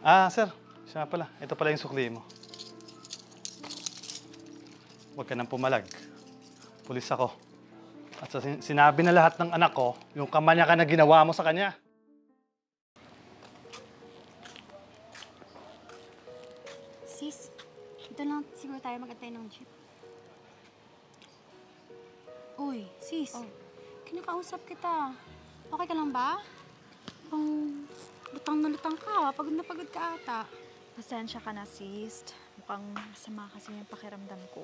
Sir. Siya pala. Ito pala yung sukli mo. Huwag ka nang pumalag. Pulis ako. At sinabi na lahat ng anak ko, yung kamanya ka na ginawa mo sa kanya. Sis, dito lang siguro tayo mag-antay ng jeep. Uy, sis. Oh. Kinakausap kita. Okay ka lang ba? Lutang na lutang ka. Pagod na pagod ka ata. Pasensya ka na, sis. Mukhang sama kasi yung pakiramdam ko.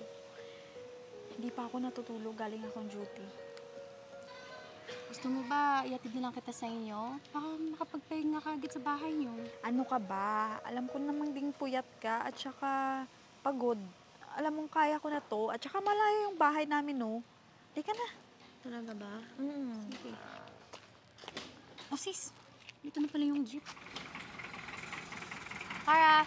Hindi pa ako natutulog, galing akong duty. Gusto mo ba iatid na lang kita sa inyo? Baka makapagpahinga ka agad sa bahay niyo. Ano ka ba? Alam ko namang ding puyat ka at saka pagod. Alam mong kaya ko na to at saka malayo yung bahay namin, no? Di ka na. Talaga ba? Sige. Oh, sis. Dito na pala yung jeep. Kara!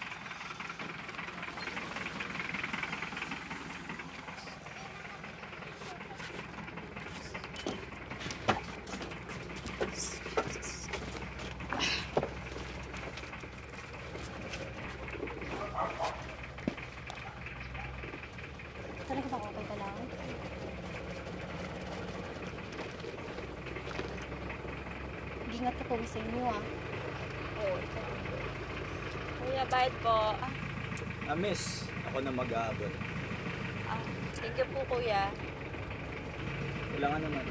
Talaga ba okay ka lang? Ingat ka po sa inyo, Oo, ikaw. Kuya, bayad po. Miss, ako na mag-aabot. Thank you po, kuya. Wala nga naman.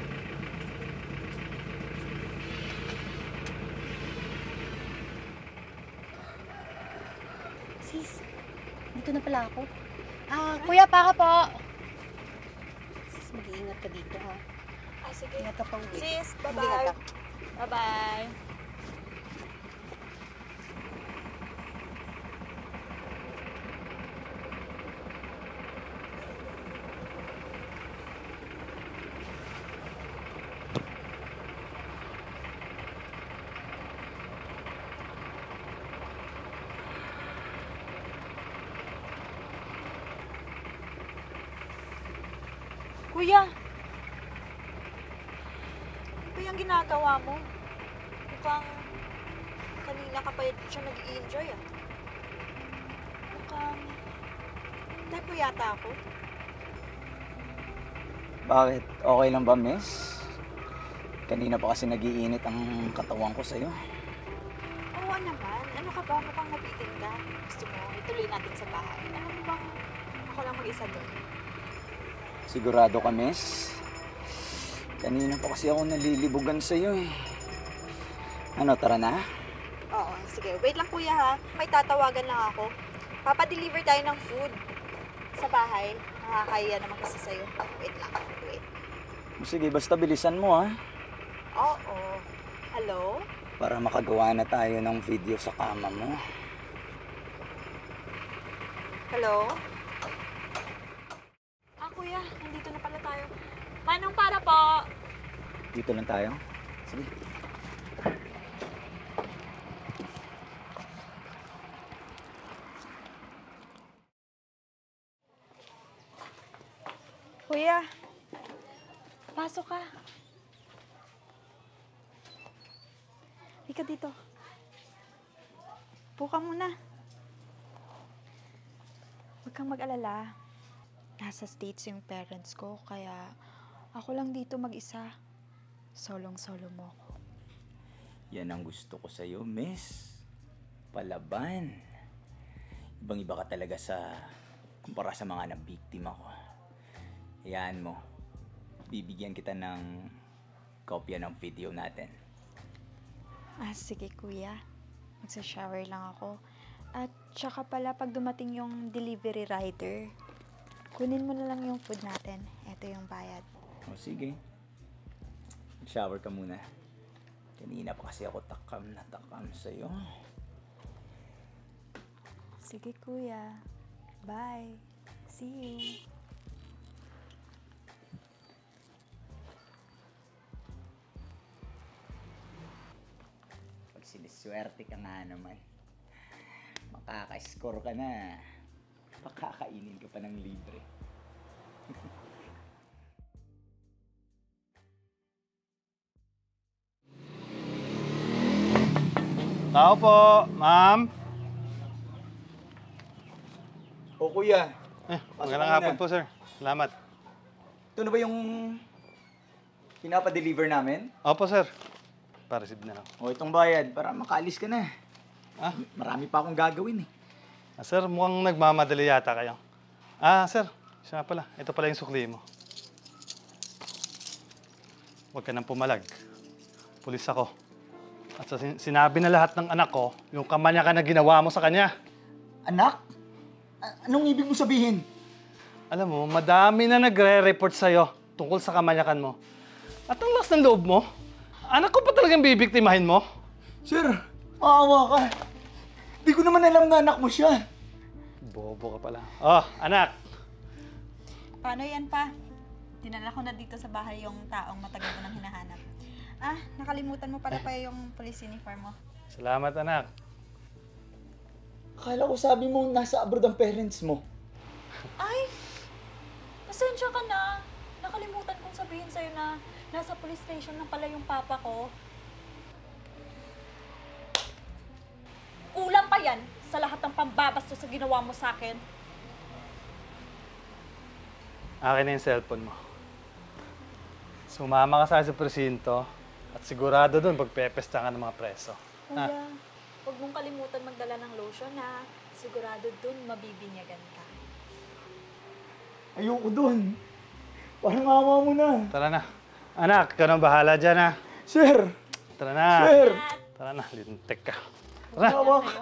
Sis, dito na pala ako. Kuya, para po. Sis, mag-iingat ka dito, ha? Sige. Ingat ka pa uwi. Sis, Ingat bye-bye. ka. Bye-bye. Kuya! Ano ba yung ginagawa mo? Mukhang kanina ka pa siya nag-i-enjoy Mukhang type mo yata ako. Bakit? Okay lang ba, miss? Kanina pa kasi nag-iinit ang katawan ko sa'yo. Oo naman. Ano ka ba? Mukhang nabitin ka. Gusto mo ituloy natin sa bahay. Ano mo bang ako lang mag-isa doon? Sigurado ka, miss? Kanina pa kasi ako nalilibugan sa'yo eh. Ano, tara na? Oo, sige. Wait lang kuya ha. May tatawagan lang ako. Papadeliver tayo ng food sa bahay. Nakakaya naman kasi sa'yo. Wait lang. Wait. Sige, basta bilisan mo ha. Oo. Hello? Para makagawa na tayo ng video sa kama mo. Hello? Kuya, nandito na pala tayo. Manong para po. Dito lang tayo? Sige. Kuya, pasok ka. Halika dito. Upo ka muna. Huwag kang mag-alala. Nasa States yung parents ko, kaya ako lang dito mag-isa. Solong-solo mo ako. Yan ang gusto ko sa'yo, miss. Palaban. Ibang-iba ka talaga kumpara sa mga nabiktima ko. Hayaan mo. Bibigyan kita ng kopya ng video natin. Sige kuya. Magsa-shower lang ako. At saka pala pag dumating yung delivery rider, kunin mo na lang yung food natin. Ito yung bayad. O sige. Shower ka muna. Kanina pa kasi ako takam na takam sa'yo. Sige kuya. Bye. See you. Pag siniswerte ka nga naman, makaka-score ka na. Pakakainin ka pa ng libre. Tao po, ma'am. O kuya, Magandang ka hapon muna. po, sir. Salamat. ito na ba yung pinapa-deliver namin? Opo, sir. Pa-receive na lang. O itong bayad para makaalis ka na. Ah, Marami pa akong gagawin eh. sir, mukhang nagmamadali yata kayo. Sir, siya nga pala. Ito pala yung sukli mo. Huwag ka nang pumalag. Pulis ako. At sinabi na lahat ng anak ko, yung kamanyakan na ginawa mo sa kanya. Anak? Anong ibig mo sabihin? Alam mo, madami na nagre-report sa'yo tungkol sa kamanyakan mo. At ang lakas ng loob mo, anak ko pa talagang bibiktimahin mo? Sir, maawa ka. Di ko naman alam na anak mo siya. Bobo ka pala. Oh, anak! Paano yan pa? Dinala ko na dito sa bahay yung taong matagal ko nang hinahanap. Nakalimutan mo pala pa yung police uniform mo. Salamat, anak. Akala ko sabi mo nasa abroad ang parents mo. Ay! Pasensya ka na. Nakalimutan kong sabihin sa'yo na nasa police station na pala yung papa ko. Kulang pa yan sa lahat ng pambabastos sa ginawa mo sa akin. Akin na yung cellphone mo. Sumama ka sa presinto at sigurado doon pagpepesta ka ng mga preso. Kuya, huwag mong kalimutan magdala ng lotion ha. Sigurado dun mabibinyagan ka. Ayoko dun. Parang awa mo na. Tara na. Anak, ikaw nang bahala dyan, ha? Sir! Tara na. Sir! Tara na, lintik ka. Tara. Awa ka.